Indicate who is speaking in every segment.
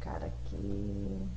Speaker 1: colocar aqui.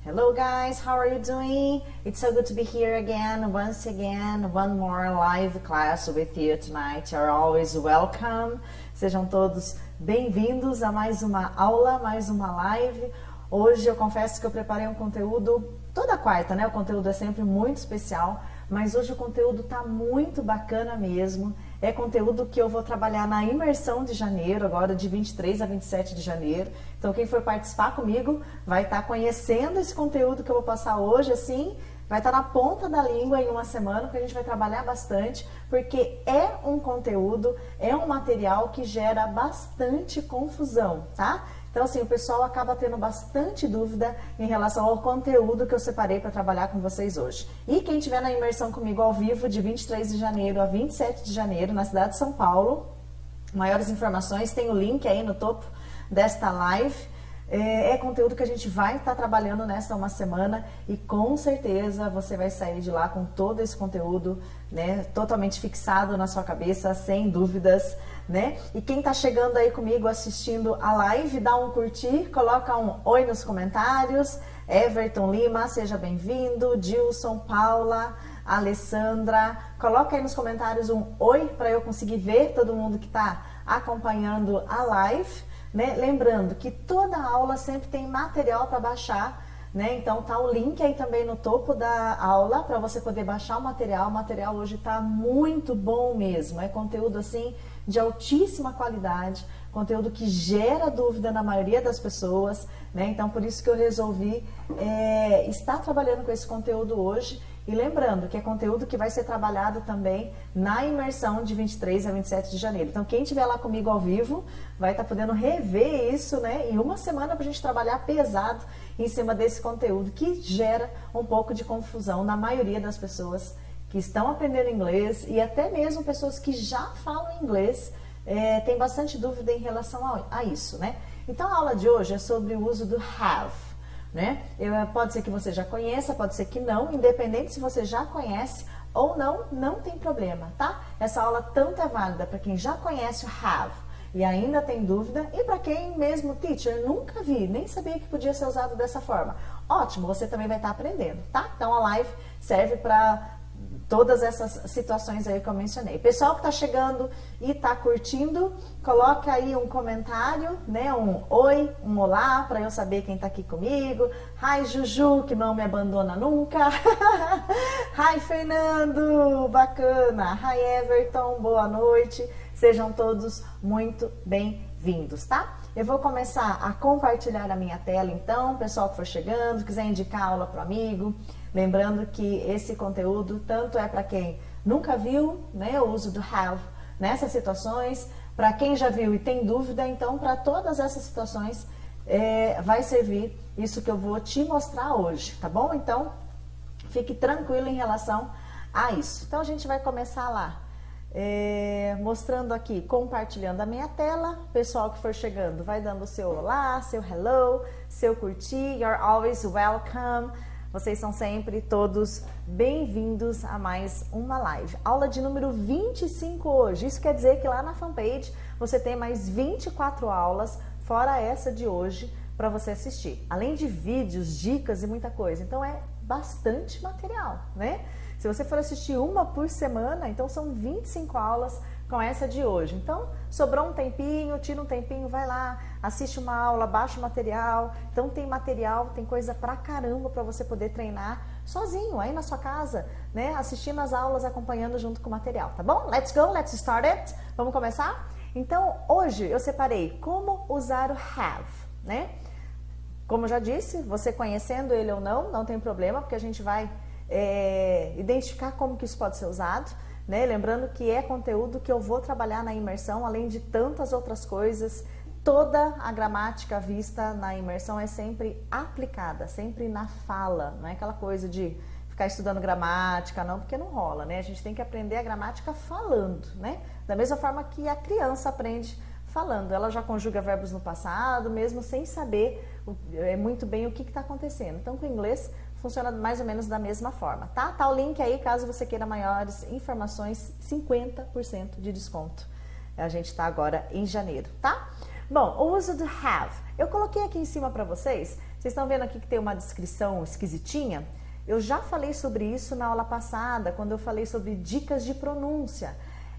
Speaker 1: Hello guys, how are you doing? It's so good to be here again, once again, one more live class with you tonight. You're always welcome. Sejam todos bem-vindos a mais uma aula, mais uma live. Hoje eu confesso que eu preparei um conteúdo, toda quarta, né? O conteúdo é sempre muito especial, mas hoje o conteúdo tá muito bacana mesmo. É conteúdo que eu vou trabalhar na imersão de janeiro, agora de 23 a 27 de janeiro. Então quem for participar comigo vai estar conhecendo esse conteúdo que eu vou passar hoje, assim, vai estar na ponta da língua em uma semana, porque a gente vai trabalhar bastante, porque é um conteúdo, é um material que gera bastante confusão, tá? Então, assim, o pessoal acaba tendo bastante dúvida em relação ao conteúdo que eu separei para trabalhar com vocês hoje. E quem estiver na imersão comigo ao vivo, de 23 de janeiro a 27 de janeiro, na cidade de São Paulo, maiores informações, tem o link aí no topo desta live. É conteúdo que a gente vai estar trabalhando nessa uma semana e com certeza você vai sair de lá com todo esse conteúdo, né, totalmente fixado na sua cabeça, sem dúvidas, né? E quem tá chegando aí comigo assistindo a live, dá um curtir, coloca um oi nos comentários. Everton Lima, seja bem-vindo. Dilson, Paula, Alessandra, coloca aí nos comentários um oi para eu conseguir ver todo mundo que tá acompanhando a live. Né? Lembrando que toda aula sempre tem material para baixar, né? Então tá o link aí também no topo da aula para você poder baixar o material. O material hoje tá muito bom mesmo, é conteúdo assim de altíssima qualidade, conteúdo que gera dúvida na maioria das pessoas, né? Então por isso que eu resolvi estar trabalhando com esse conteúdo hoje. E lembrando que é conteúdo que vai ser trabalhado também na imersão de 23 a 27 de janeiro. Então, quem estiver lá comigo ao vivo vai estar podendo rever isso, né? Em uma semana para a gente trabalhar pesado em cima desse conteúdo que gera um pouco de confusão na maioria das pessoas que estão aprendendo inglês e até mesmo pessoas que já falam inglês tem bastante dúvida em relação a isso, né? Então, a aula de hoje é sobre o uso do have. Né? Pode ser que você já conheça, pode ser que não, independente se você já conhece ou não, não tem problema, tá? Essa aula tanto é válida para quem já conhece o have e ainda tem dúvida e para quem mesmo, teacher, nunca vi, nem sabia que podia ser usado dessa forma. Ótimo, você também vai estar aprendendo, tá? Então a live serve para todas essas situações aí que eu mencionei. Pessoal que está chegando e está curtindo, coloca aí um comentário, né? Um oi, um olá, para eu saber quem está aqui comigo. Hi, Juju, que não me abandona nunca. Hi, Fernando, bacana. Hi, Everton, boa noite. Sejam todos muito bem-vindos, tá? Eu vou começar a compartilhar a minha tela, então, pessoal que for chegando, quiser indicar a aula para o amigo. Lembrando que esse conteúdo tanto é para quem nunca viu, né, o uso do have nessas situações, para quem já viu e tem dúvida, então para todas essas situações vai servir isso que eu vou te mostrar hoje, tá bom? Então, fique tranquilo em relação a isso. Então, a gente vai começar lá, mostrando aqui, compartilhando a minha tela. Pessoal que for chegando, vai dando o seu olá, seu hello, seu curtir, you're always welcome. Vocês são sempre todos bem-vindos a mais uma live. Aula de número 25 hoje. Isso quer dizer que lá na fanpage você tem mais 24 aulas, fora essa de hoje, para você assistir. Além de vídeos, dicas e muita coisa. Então é bastante material, né? Se você for assistir uma por semana, então são 25 aulas com essa de hoje. Então, sobrou um tempinho, tira um tempinho, vai lá, assiste uma aula, baixa o material. Então tem material, tem coisa pra caramba para você poder treinar sozinho, aí na sua casa, né? Assistindo as aulas, acompanhando junto com o material, tá bom? Let's go, let's start it. Vamos começar? Então, hoje eu separei como usar o have, né? Como eu já disse, você conhecendo ele ou não, não tem problema, porque a gente vai identificar como que isso pode ser usado, né? Lembrando que é conteúdo que eu vou trabalhar na imersão, além de tantas outras coisas. Toda a gramática vista na imersão é sempre aplicada, sempre na fala, não é aquela coisa de ficar estudando gramática, não, porque não rola, né? A gente tem que aprender a gramática falando, né? Da mesma forma que a criança aprende falando, ela já conjuga verbos no passado, mesmo sem saber muito bem o que está acontecendo. Então, com o inglês, funciona mais ou menos da mesma forma, tá? Tá o link aí, caso você queira maiores informações, 50% de desconto. A gente tá agora em janeiro, tá? Bom, o uso do have. Eu coloquei aqui em cima para vocês, vocês estão vendo aqui que tem uma descrição esquisitinha? Eu já falei sobre isso na aula passada, quando eu falei sobre dicas de pronúncia.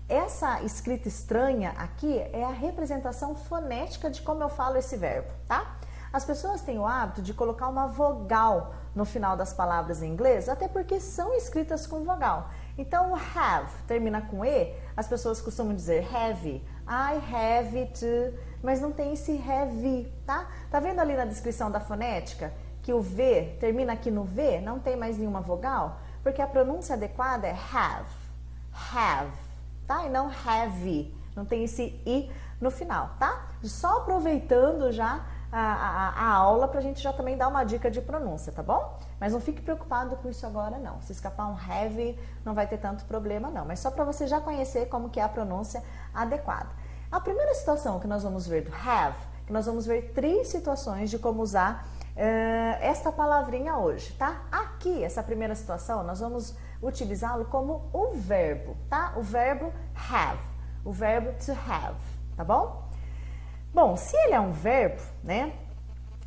Speaker 1: Essa escrita estranha aqui é a representação fonética de como eu falo esse verbo, tá? As pessoas têm o hábito de colocar uma vogal no final das palavras em inglês, até porque são escritas com vogal. Então, o have termina com E, as pessoas costumam dizer have, I have to, mas não tem esse have, tá? Tá vendo ali na descrição da fonética que o V termina aqui no V, não tem mais nenhuma vogal? Porque a pronúncia adequada é have, tá? E não have, não tem esse I no final, tá? Só aproveitando já a aula pra gente já também dar uma dica de pronúncia, tá bom? Mas não fique preocupado com isso agora não. Se escapar um have, não vai ter tanto problema não. Mas só para você já conhecer como que é a pronúncia adequada. A primeira situação que nós vamos ver do have, que nós vamos ver 3 situações de como usar esta palavrinha hoje, tá? Aqui, essa primeira situação, nós vamos utilizá-lo como o verbo, tá? O verbo have, o verbo to have, tá bom? Bom, se ele é um verbo, né?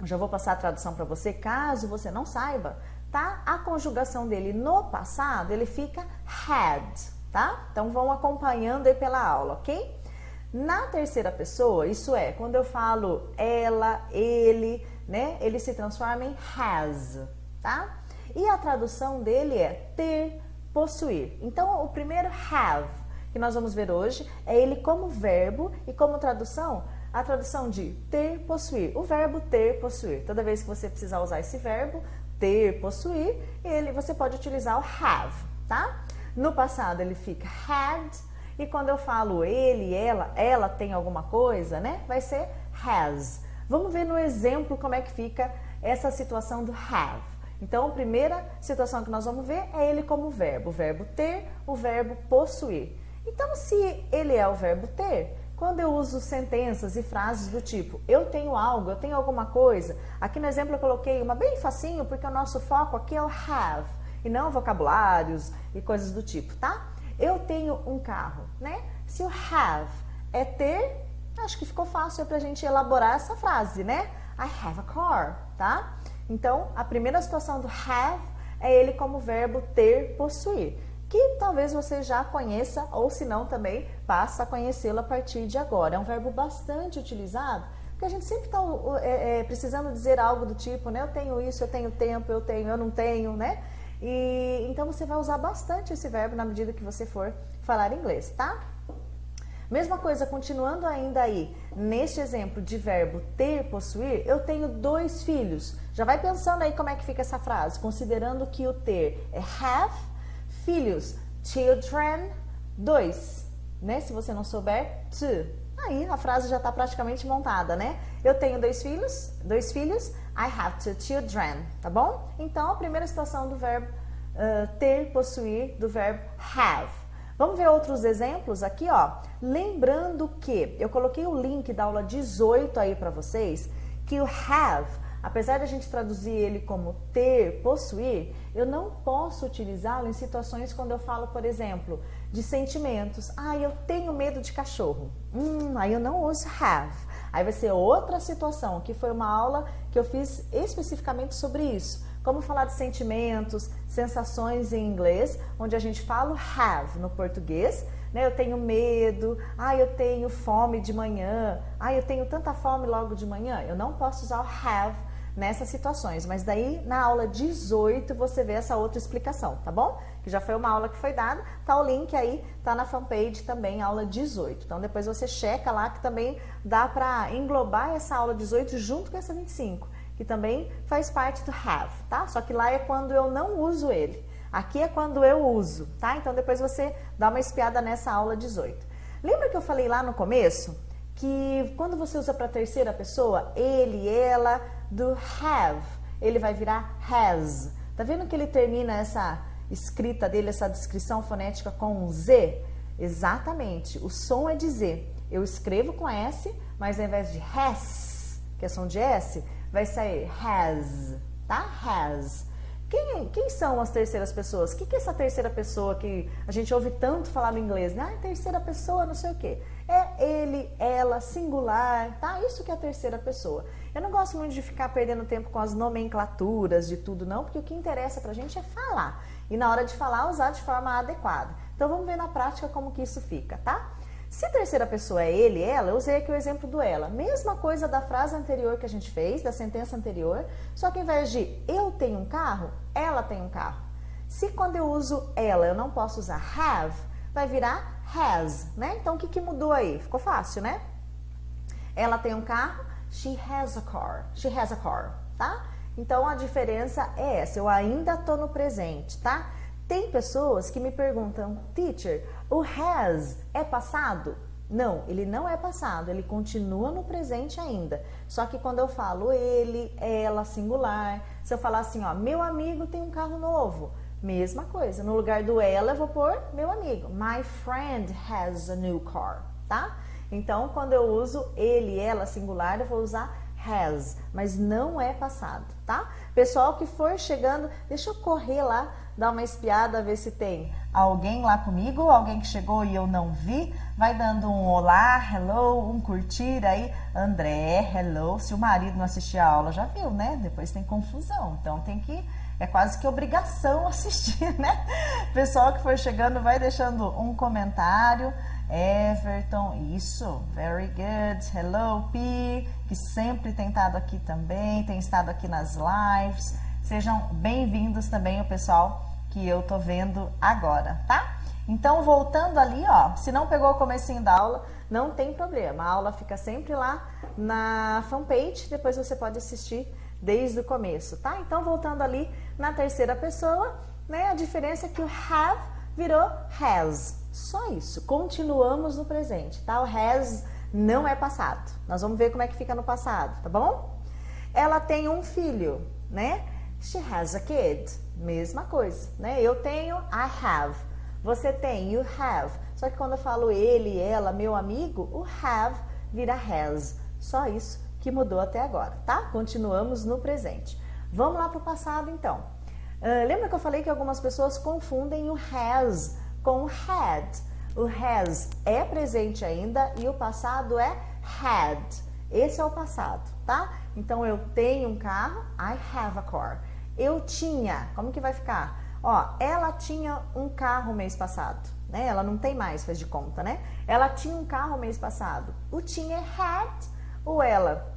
Speaker 1: Eu já vou passar a tradução para você, caso você não saiba, tá? A conjugação dele no passado, ele fica had, tá? Então vão acompanhando aí pela aula, ok? Na terceira pessoa, isso é, quando eu falo ela, ele, né? Ele se transforma em has, tá? E a tradução dele é ter, possuir. Então o primeiro have que nós vamos ver hoje é ele como verbo e como tradução, a tradução de ter, possuir. O verbo ter, possuir. Toda vez que você precisar usar esse verbo, ter, possuir, você pode utilizar o have, tá? No passado ele fica had, e quando eu falo ele, ela tem alguma coisa, né? Vai ser has. Vamos ver no exemplo como é que fica essa situação do have. Então, a primeira situação que nós vamos ver é ele como verbo. O verbo ter, o verbo possuir. Então, se ele é o verbo ter, quando eu uso sentenças e frases do tipo eu tenho algo, eu tenho alguma coisa, aqui no exemplo eu coloquei uma bem facinho porque o nosso foco aqui é o have e não vocabulários e coisas do tipo, tá? Eu tenho um carro, né? Se o have é ter, acho que ficou fácil pra gente elaborar essa frase, né? I have a car, tá? Então, a primeira situação do have é ele como verbo ter, possuir, que talvez você já conheça, ou se não também, passa a conhecê-lo a partir de agora. É um verbo bastante utilizado, porque a gente sempre está precisando dizer algo do tipo, né? Eu tenho isso, eu tenho tempo, eu não tenho, né? E então você vai usar bastante esse verbo na medida que você for falar inglês, tá? Mesma coisa, continuando ainda aí, neste exemplo de verbo ter, possuir, eu tenho 2 filhos. Já vai pensando aí como é que fica essa frase, considerando que o ter é have, filhos, children, 2, né? Se você não souber, two. Aí a frase já está praticamente montada, né? Eu tenho 2 filhos, I have 2 children, tá bom? Então, a primeira situação do verbo ter, possuir, do verbo have. Vamos ver outros exemplos aqui, ó. Lembrando que eu coloquei o link da aula 18 aí para vocês, que o have, apesar de a gente traduzir ele como ter, possuir, eu não posso utilizá-lo em situações quando eu falo, por exemplo, de sentimentos. Ah, eu tenho medo de cachorro. Aí eu não uso have. Aí vai ser outra situação, que foi uma aula que eu fiz especificamente sobre isso. Como falar de sentimentos, sensações em inglês, onde a gente fala have no português, né? Eu tenho medo, eu tenho fome de manhã, eu tenho tanta fome logo de manhã. Eu não posso usar o have nessas situações, mas daí na aula 18 você vê essa outra explicação, tá bom? Que já foi uma aula que foi dada, tá o link aí, tá na fanpage também, aula 18. Então depois você checa lá que também dá para englobar essa aula 18 junto com essa 25, que também faz parte do have, tá? Só que lá é quando eu não uso ele. Aqui é quando eu uso, tá? Então depois você dá uma espiada nessa aula 18. Lembra que eu falei lá no começo que quando você usa para terceira pessoa, ele, ela, do have, ele vai virar has. Tá vendo que ele termina essa escrita dele, essa descrição fonética com um Z? Exatamente, o som é de Z. Eu escrevo com S, mas ao invés de has, que é som de S, vai sair has, tá? Has. O Quem são as terceiras pessoas? O que é essa terceira pessoa que a gente ouve tanto falar no inglês, né? Ah, terceira pessoa, não sei o quê. É ele, ela, singular, tá? Isso que é a terceira pessoa. Eu não gosto muito de ficar perdendo tempo com as nomenclaturas de tudo, não, porque o que interessa pra gente é falar. E na hora de falar, usar de forma adequada. Então vamos ver na prática como que isso fica, tá? Se terceira pessoa é ele, ela, eu usei aqui o exemplo do ela. Mesma coisa da frase anterior que a gente fez, da sentença anterior, só que ao invés de eu tenho um carro, ela tem um carro. Se quando eu uso ela, eu não posso usar have, vai virar has, né? Então o que mudou aí? Ficou fácil, né? Ela tem um carro, she has a car. She has a car, tá? Então a diferença é essa, eu ainda tô no presente, tá? Tem pessoas que me perguntam, teacher, o has é passado? Não, ele não é passado, ele continua no presente ainda. Só que quando eu falo ele, ela, singular, se eu falar assim, ó, meu amigo tem um carro novo, mesma coisa. No lugar do ela, eu vou pôr meu amigo. My friend has a new car, tá? Então, quando eu uso ele, ela, singular, eu vou usar has, mas não é passado, tá? Pessoal que for chegando, deixa eu correr lá, dar uma espiada, ver se tem alguém lá comigo, alguém que chegou e eu não vi, vai dando um olá, hello, um curtir aí, André, hello, se o marido não assistir a aula, já viu, né? Depois tem confusão, então tem que, é quase que obrigação assistir, né? Pessoal que for chegando, vai deixando um comentário, Everton, isso, very good, hello, Pi, que sempre tem estado aqui também, tem estado aqui nas lives, sejam bem-vindos também o pessoal que eu tô vendo agora, tá? Então, voltando ali, ó, se não pegou o comecinho da aula, não tem problema, a aula fica sempre lá na fanpage, depois você pode assistir desde o começo, tá? Então, voltando ali na terceira pessoa, né, a diferença é que o have virou has, só isso, continuamos no presente, tá? O has não é passado, nós vamos ver como é que fica no passado, tá bom? Ela tem um filho, né? She has a kid, mesma coisa, né? Eu tenho, I have, você tem, you have, só que quando eu falo ele, ela, meu amigo, o have vira has, só isso que mudou até agora, tá? Continuamos no presente. Vamos lá para o passado, então. Lembra que eu falei que algumas pessoas confundem o has com o had? O has é presente ainda e o passado é had. Esse é o passado, tá? Então, eu tenho um carro, I have a car. Eu tinha, como que vai ficar? Ó, ela tinha um carro mês passado, né? Ela não tem mais, faz de conta, né? Ela tinha um carro mês passado. O tinha é had, o ela,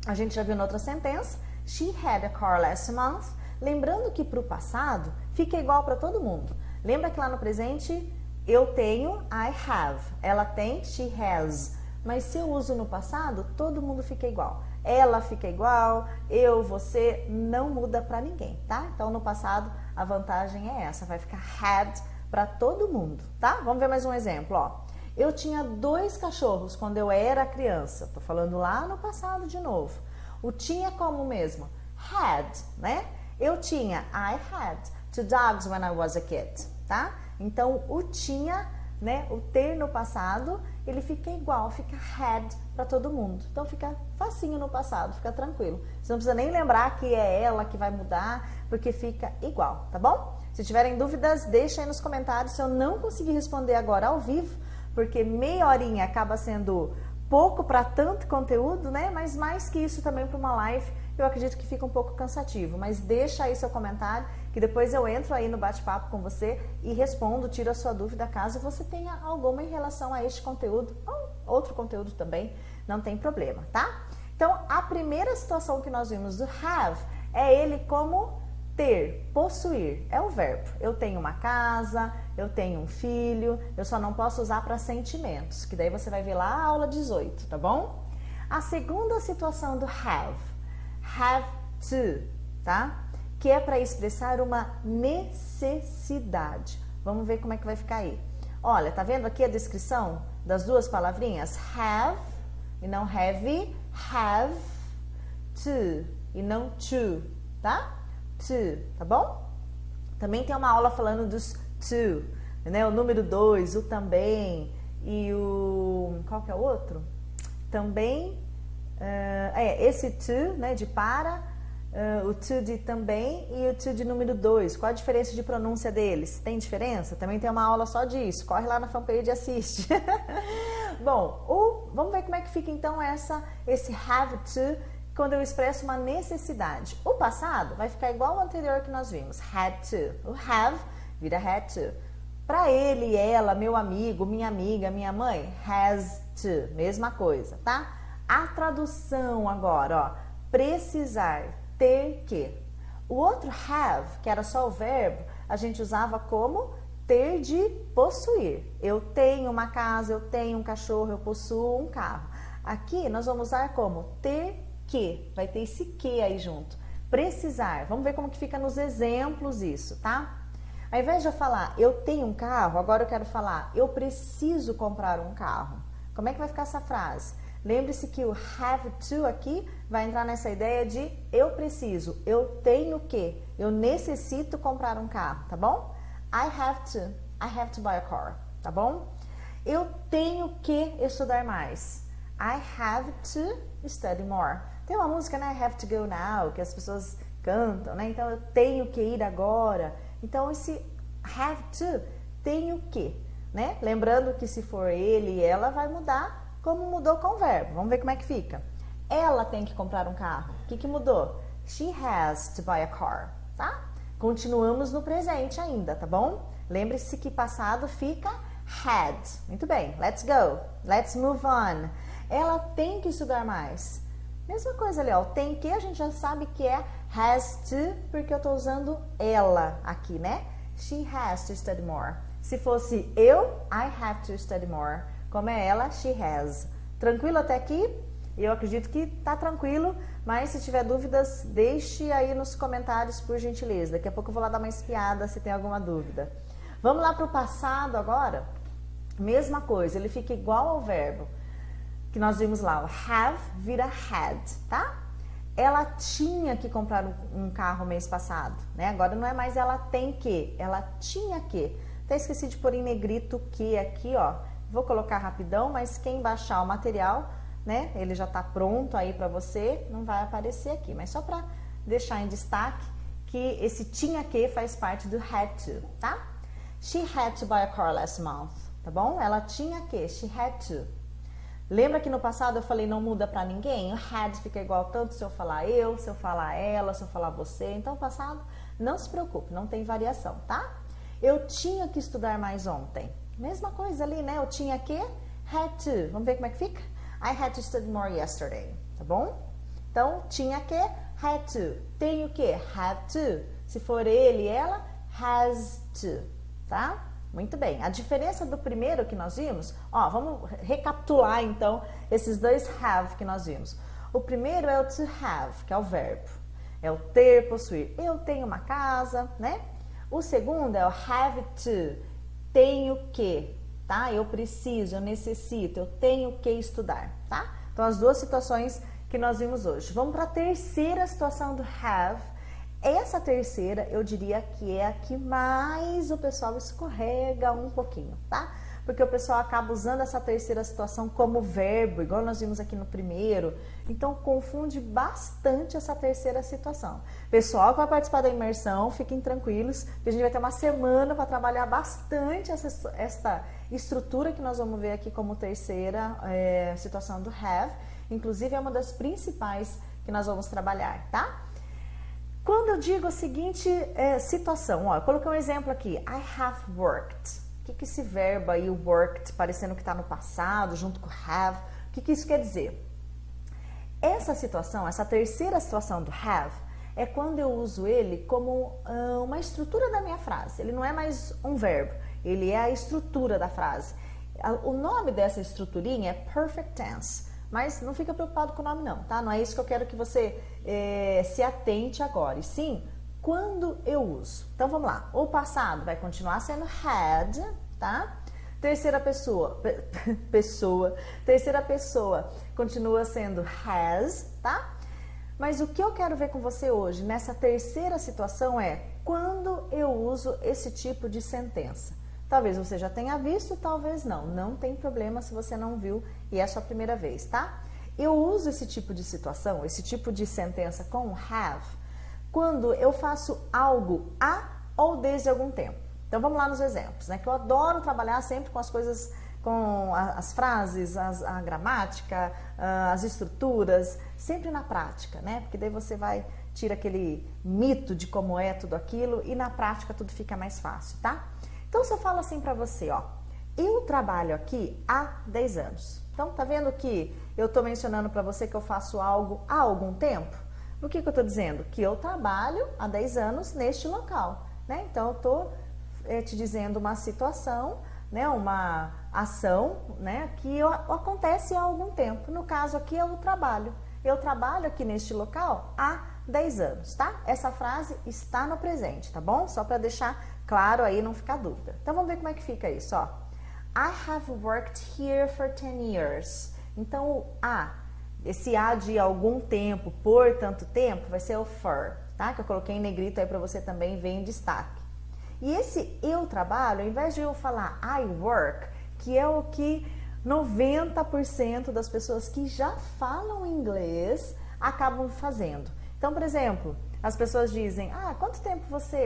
Speaker 1: a gente já viu na outra sentença, she had a car last month. Lembrando que para o passado fica igual para todo mundo. Lembra que lá no presente eu tenho, I have. Ela tem, she has. Mas se eu uso no passado, todo mundo fica igual. Ela fica igual, eu, você, não muda para ninguém, tá? Então no passado a vantagem é essa, vai ficar had para todo mundo, tá? Vamos ver mais um exemplo, ó. Eu tinha 2 cachorros quando eu era criança. Tô falando lá no passado de novo. O tinha como mesmo? Had, né? Eu tinha, I had 2 dogs when I was a kid, tá? Então, o tinha, né, o ter no passado, ele fica igual, fica had para todo mundo. Então, fica facinho no passado, fica tranquilo. Você não precisa nem lembrar que é ela que vai mudar, porque fica igual, tá bom? Se tiverem dúvidas, deixa aí nos comentários. Se eu não conseguir responder agora ao vivo, porque meia horinha acaba sendo pouco para tanto conteúdo, né? Mas mais que isso também para uma live, eu acredito que fica um pouco cansativo. Mas deixa aí seu comentário, que depois eu entro aí no bate-papo com você e respondo, tiro a sua dúvida caso você tenha alguma em relação a este conteúdo ou outro conteúdo também, não tem problema, tá? Então, a primeira situação que nós vimos do have é ele como ter, possuir, é o verbo. Eu tenho uma casa, eu tenho um filho, eu só não posso usar para sentimentos, que daí você vai ver lá a aula 18, tá bom? A segunda situação do have to, tá? Que é para expressar uma necessidade. Vamos ver como é que vai ficar aí. Olha, tá vendo aqui a descrição das duas palavrinhas? Have e não have to e não to, tá? To, tá bom? Também tem uma aula falando dos to, né? O número 2, o também e o... qual que é o outro? Também, esse to, né, de para, o to de também e o to de número 2. Qual a diferença de pronúncia deles? Tem diferença? Também tem uma aula só disso. Corre lá na fanpage e assiste. Bom, vamos ver como é que fica então esse have to quando eu expresso uma necessidade. O passado vai ficar igual ao anterior que nós vimos. Had to. O have vira had to. Para ele, ela, meu amigo, minha amiga, minha mãe, has to. Mesma coisa, tá? A tradução agora, ó. Precisar, ter que. O outro have, que era só o verbo, a gente usava como ter de possuir. Eu tenho uma casa, eu tenho um cachorro, eu possuo um carro. Aqui nós vamos usar como ter que. Vai ter esse que aí junto. Precisar. Vamos ver como que fica nos exemplos isso, tá? Ao invés de eu falar eu tenho um carro, agora eu quero falar eu preciso comprar um carro. Como é que vai ficar essa frase? Lembre-se que o have to aqui vai entrar nessa ideia de eu preciso, eu tenho que, eu necessito comprar um carro, tá bom? I have to buy a car, tá bom? Eu tenho que estudar mais. I have to study more. Tem uma música, né? I have to go now, que as pessoas cantam, né? Então, eu tenho que ir agora. Então, esse have to, tenho que, né? Lembrando que se for ele e ela, vai mudar como mudou com o verbo. Vamos ver como é que fica. Ela tem que comprar um carro. O que mudou? She has to buy a car, tá? Continuamos no presente ainda, tá bom? Lembre-se que passado fica had. Muito bem, let's go. Let's move on. Ela tem que estudar mais. Mesma coisa ali, ó. Tem que, a gente já sabe que é has to, porque eu tô usando ela aqui, né? She has to study more. Se fosse eu, I have to study more. Como é ela, she has. Tranquilo até aqui? Eu acredito que tá tranquilo, mas se tiver dúvidas, deixe aí nos comentários, por gentileza. Daqui a pouco eu vou lá dar uma espiada se tem alguma dúvida. Vamos lá para o passado agora? Mesma coisa, ele fica igual ao verbo que nós vimos lá. O have vira had, tá? Ela tinha que comprar um carro mês passado, né? Agora não é mais ela tem que, ela tinha que. Até esqueci de pôr em negrito que aqui, ó. Vou colocar rapidão, mas quem baixar o material, né? Ele já tá pronto aí para você, não vai aparecer aqui. Mas só para deixar em destaque que esse tinha que faz parte do had to, tá? She had to buy a car last month, tá bom? Ela tinha que, she had to. Lembra que no passado eu falei não muda para ninguém? O had fica igual tanto se eu falar eu, se eu falar ela, se eu falar você. Então, passado, não se preocupe, não tem variação, tá? Eu tinha que estudar mais ontem. Mesma coisa ali, né? Eu tinha que, had to. Vamos ver como é que fica? I had to study more yesterday, tá bom? Então, tinha que, had to. Tenho que, have to. Se for ele, ela, has to, tá? Muito bem. A diferença do primeiro que nós vimos, ó, vamos recapitular então esses dois have que nós vimos. O primeiro é o to have, que é o verbo. É o ter, possuir. Eu tenho uma casa, né? O segundo é o have to. Tenho que, tá? Eu preciso, eu necessito, eu tenho que estudar, tá? Então, as duas situações que nós vimos hoje. Vamos para a terceira situação do have. Essa terceira, eu diria que é a que mais o pessoal escorrega um pouquinho, tá? Porque o pessoal acaba usando essa terceira situação como verbo, igual nós vimos aqui no primeiro. Então, confunde bastante essa terceira situação. Pessoal que vai participar da imersão, fiquem tranquilos, que a gente vai ter uma semana para trabalhar bastante essa estrutura que nós vamos ver aqui como terceira situação do have. Inclusive, é uma das principais que nós vamos trabalhar, tá? Quando eu digo a seguinte situação, ó, eu coloquei um exemplo aqui, I have worked. O que esse verbo aí, worked, parecendo que está no passado, junto com have, o que isso quer dizer? Essa situação, essa terceira situação do have, é quando eu uso ele como uma estrutura da minha frase. Ele não é mais um verbo, ele é a estrutura da frase. O nome dessa estruturinha é perfect tense. Mas não fica preocupado com o nome não, tá? Não é isso que eu quero que você se atente agora. E sim, quando eu uso. Então, vamos lá. O passado vai continuar sendo had, tá? Terceira pessoa, terceira pessoa continua sendo has, tá? Mas o que eu quero ver com você hoje, nessa terceira situação, é quando eu uso esse tipo de sentença. Talvez você já tenha visto, talvez não. Não tem problema se você não viu e é a sua primeira vez, tá? Eu uso esse tipo de situação, esse tipo de sentença com have, quando eu faço algo há ou desde algum tempo. Então vamos lá nos exemplos, né? Que eu adoro trabalhar sempre com as coisas, com as frases, a gramática, as estruturas, sempre na prática, né? Porque daí você tira aquele mito de como é tudo aquilo e na prática tudo fica mais fácil, tá? Então se eu falo assim pra você, ó, eu trabalho aqui há 10 anos. Então tá vendo que eu tô mencionando pra você que eu faço algo há algum tempo? O que eu tô dizendo? Que eu trabalho há 10 anos neste local, né? Então eu tô te dizendo uma situação, né, uma ação, né, que acontece há algum tempo. No caso aqui é o trabalho. Eu trabalho aqui neste local há 10 anos, tá? Essa frase está no presente, tá bom? Só para deixar claro aí, não ficar dúvida. Então vamos ver como é que fica isso, ó. I have worked here for 10 years. Então o esse a de algum tempo, por tanto tempo, vai ser o for, tá? Que eu coloquei em negrito aí para você também ver em destaque. E esse eu trabalho, ao invés de eu falar I work, que é o que 90% das pessoas que já falam inglês acabam fazendo. Então, por exemplo, as pessoas dizem,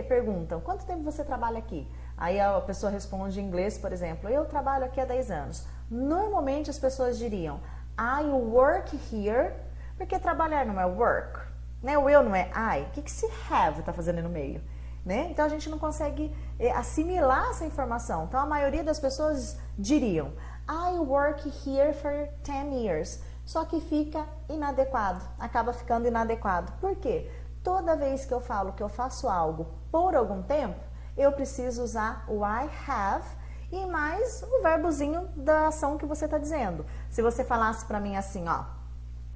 Speaker 1: perguntam, quanto tempo você trabalha aqui? Aí a pessoa responde em inglês, por exemplo, eu trabalho aqui há 10 anos. Normalmente as pessoas diriam, I work here, porque trabalhar não é work, né? O eu não é I. O que esse have está fazendo no meio? Né? Então a gente não consegue assimilar essa informação. Então a maioria das pessoas diriam I work here for 10 years. Só que fica inadequado, acaba ficando inadequado. Por quê? Toda vez que eu falo que eu faço algo por algum tempo, eu preciso usar o I have e mais o verbozinho da ação que você está dizendo. Se você falasse para mim assim, ó,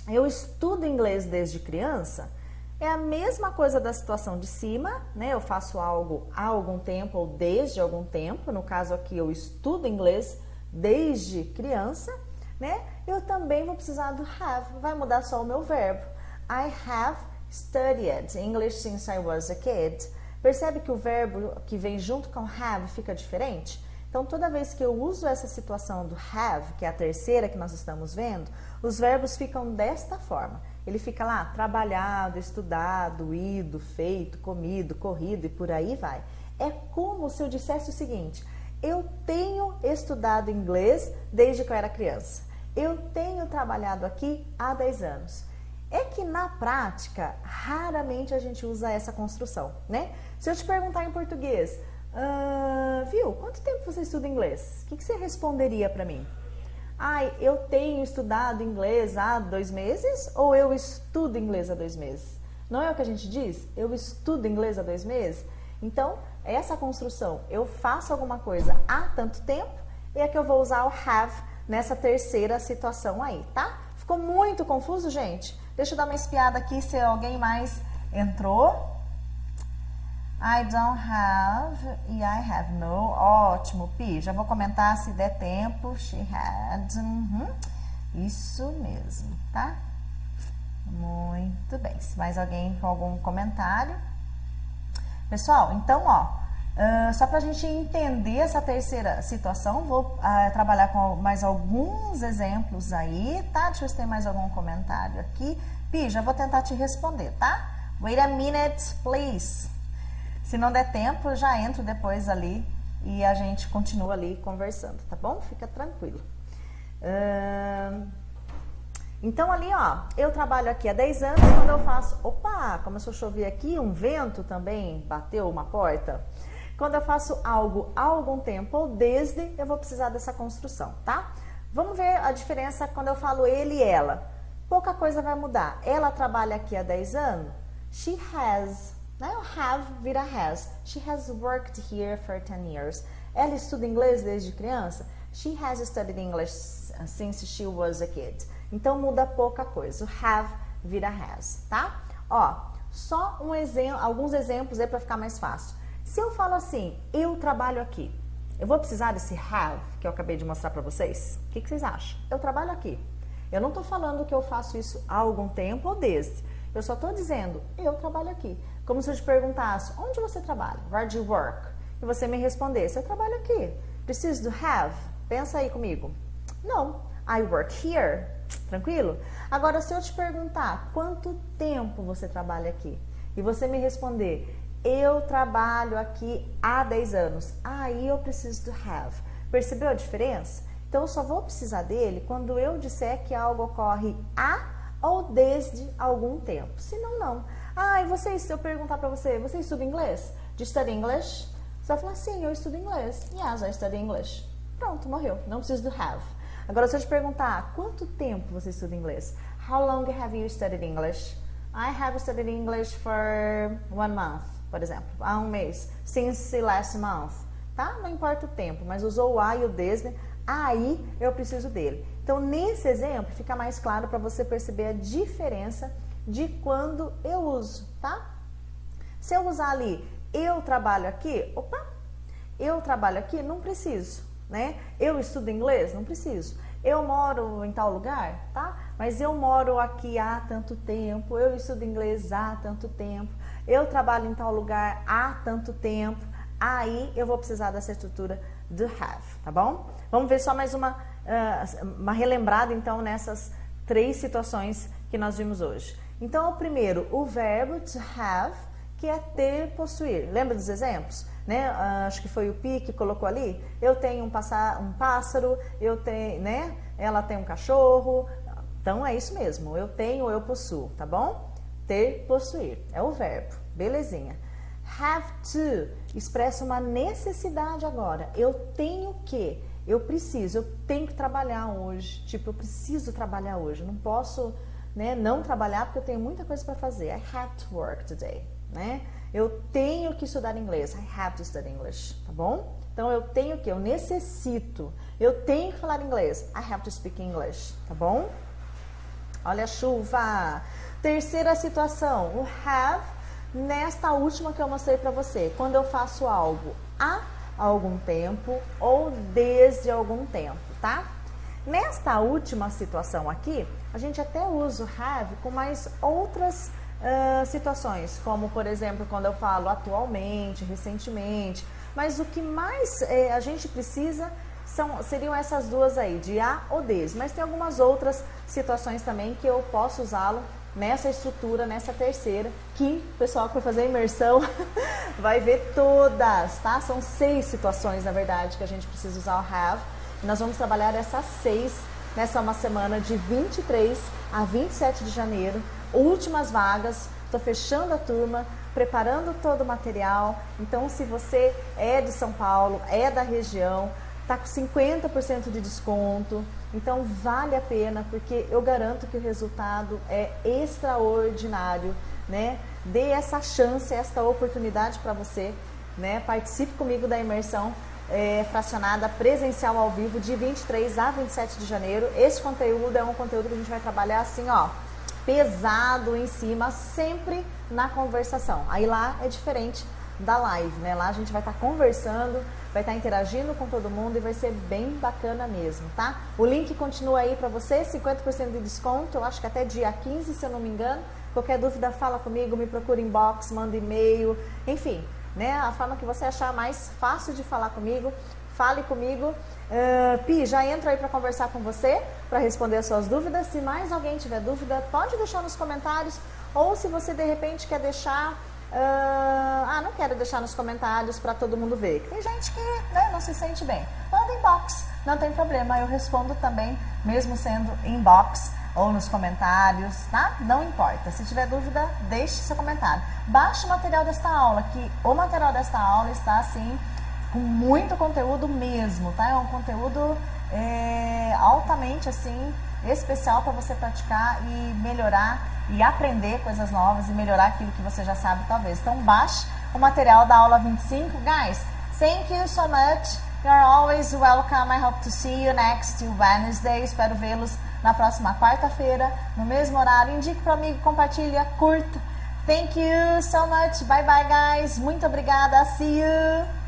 Speaker 1: eu estudo inglês desde criança, é a mesma coisa da situação de cima, né? Eu faço algo há algum tempo ou desde algum tempo. No caso aqui, eu estudo inglês desde criança, né? Eu também vou precisar do have. Vai mudar só o meu verbo. I have studied English since I was a kid. Percebe que o verbo que vem junto com have fica diferente? Então, toda vez que eu uso essa situação do have, que é a terceira que nós estamos vendo, os verbos ficam desta forma. Ele fica lá, trabalhado, estudado, ido, feito, comido, corrido e por aí vai. É como se eu dissesse o seguinte, eu tenho estudado inglês desde que eu era criança. Eu tenho trabalhado aqui há 10 anos. É que na prática, raramente a gente usa essa construção, né? Se eu te perguntar em português, viu, quanto tempo você estuda inglês? O que você responderia para mim? Eu tenho estudado inglês há 2 meses ou eu estudo inglês há 2 meses? Não é o que a gente diz? Eu estudo inglês há 2 meses? Então, essa construção, eu faço alguma coisa há tanto tempo, é que eu vou usar o have nessa terceira situação aí, tá? Ficou muito confuso, gente? Deixa eu dar uma espiada aqui se alguém mais entrou. I don't have e I have no. Ótimo, Pi. Já vou comentar se der tempo. She had. Isso mesmo, tá? Muito bem. Se mais alguém com algum comentário. Pessoal, então, ó, só pra gente entender essa terceira situação, vou trabalhar com mais alguns exemplos aí, tá? Deixa eu ver se tem mais algum comentário aqui. Pi, já vou tentar te responder, tá? Wait a minute, please. Se não der tempo, eu já entro depois ali e a gente continua ali conversando, tá bom? Fica tranquilo. Então ali, ó, eu trabalho aqui há 10 anos, quando eu faço... Opa, começou a chover aqui, um vento também bateu uma porta. Quando eu faço algo há algum tempo ou desde, eu vou precisar dessa construção, tá? Vamos ver a diferença quando eu falo ele e ela. Pouca coisa vai mudar. Ela trabalha aqui há 10 anos. She has... O have vira has. She has worked here for 10 years. Ela estuda inglês desde criança. She has studied English since she was a kid. Então muda pouca coisa. O have vira has, tá? Ó, só alguns exemplos aí para ficar mais fácil. Se eu falo assim, eu trabalho aqui, eu vou precisar desse have que eu acabei de mostrar para vocês? O que vocês acham? Eu trabalho aqui. Eu não estou falando que eu faço isso há algum tempo ou desde. Eu só estou dizendo, eu trabalho aqui. Como se eu te perguntasse, onde você trabalha? Where do you work? E você me respondesse, eu trabalho aqui. Preciso do have? Pensa aí comigo. Não, I work here. Tranquilo? Agora, se eu te perguntar, quanto tempo você trabalha aqui? e você me responder, eu trabalho aqui há 10 anos, aí eu preciso do have. Percebeu a diferença? Então eu só vou precisar dele quando eu disser que algo ocorre há ou desde algum tempo. Se não, não. Ah, e você, se eu perguntar para você, você estuda inglês? Do you study English? Você vai falar, sim, eu estudo inglês. Yes, I study English. Pronto, morreu. Não preciso do have. Agora, se eu te perguntar, quanto tempo você estuda inglês? How long have you studied English? I have studied English for 1 month, por exemplo. Há um mês. Since last month. Tá? Não importa o tempo, mas usou o I e o desde, aí eu preciso dele. Então, nesse exemplo, fica mais claro para você perceber a diferença de quando eu uso, tá? Se eu usar ali, eu trabalho aqui, opa, eu trabalho aqui, não preciso, né? Eu estudo inglês, não preciso. Eu moro em tal lugar, tá? Mas eu moro aqui há tanto tempo, eu estudo inglês há tanto tempo, eu trabalho em tal lugar há tanto tempo, aí eu vou precisar dessa estrutura do have, tá bom? Vamos ver só mais uma relembrada, então, nessas 3 situações que nós vimos hoje. Então, o primeiro, o verbo to have, que é ter, possuir. Lembra dos exemplos? Né? Acho que foi o Pi que colocou ali. Eu tenho um pássaro, eu tenho, né? Ela tem um cachorro. Então, é isso mesmo. Eu tenho, eu possuo, tá bom? Ter, possuir. É o verbo. Belezinha. Have to expressa uma necessidade agora. Eu tenho que, eu preciso, eu tenho que trabalhar hoje. Tipo, eu preciso trabalhar hoje. Eu não posso, né, não trabalhar porque eu tenho muita coisa para fazer. I have to work today, né? Eu tenho que estudar inglês. I have to study English, tá bom? Então, eu tenho que, eu necessito. Eu tenho que falar inglês. I have to speak English, tá bom? Olha a chuva. Terceira situação, o have. Nesta última que eu mostrei para você, quando eu faço algo há algum tempo ou desde algum tempo, tá? Nesta última situação aqui, a gente até usa o have com mais outras situações, como por exemplo, quando eu falo atualmente, recentemente, mas o que mais a gente precisa seriam essas duas aí, de há ou desde, mas tem algumas outras situações também que eu posso usá-lo nessa estrutura, nessa terceira, que o pessoal que vai fazer a imersão vai ver todas, tá? São 6 situações, na verdade, que a gente precisa usar o have. E nós vamos trabalhar essas 6 nessa uma semana de 23 a 27 de janeiro. Últimas vagas, tô fechando a turma, preparando todo o material. Então, se você é de São Paulo, é da região, tá com 50% de desconto. Então, vale a pena, porque eu garanto que o resultado é extraordinário, né? Dê essa chance, essa oportunidade para você, né? Participe comigo da imersão fracionada presencial ao vivo de 23 a 27 de janeiro. Esse conteúdo é um conteúdo que a gente vai trabalhar assim, ó, pesado em cima, sempre na conversação. Aí lá é diferente da live, né? Lá a gente vai estar conversando, vai estar interagindo com todo mundo e vai ser bem bacana mesmo, tá? O link continua aí para você, 50% de desconto, eu acho que até dia 15, se eu não me engano. Qualquer dúvida, fala comigo, me procura inbox, manda e-mail, enfim, né? A forma que você achar mais fácil de falar comigo, fale comigo. Pi, já entro aí para conversar com você, para responder as suas dúvidas. Se mais alguém tiver dúvida, pode deixar nos comentários, ou se você de repente quer deixar... não quero deixar nos comentários para todo mundo ver. Tem gente que, né, não se sente bem. Manda inbox, não tem problema, eu respondo também, mesmo sendo inbox ou nos comentários, tá? Não importa. Se tiver dúvida, deixe seu comentário. Baixe o material desta aula, que o material desta aula está assim, com muito conteúdo mesmo, tá? É um conteúdo altamente assim, especial para você praticar e melhorar e aprender coisas novas e melhorar aquilo que você já sabe talvez. Então baixe o material da aula 25. Guys, thank you so much. You're always welcome. I hope to see you next Wednesday. Espero vê-los na próxima quarta-feira, no mesmo horário. Indique para o amigo, compartilha, curta. Thank you so much. Bye bye, guys. Muito obrigada. See you.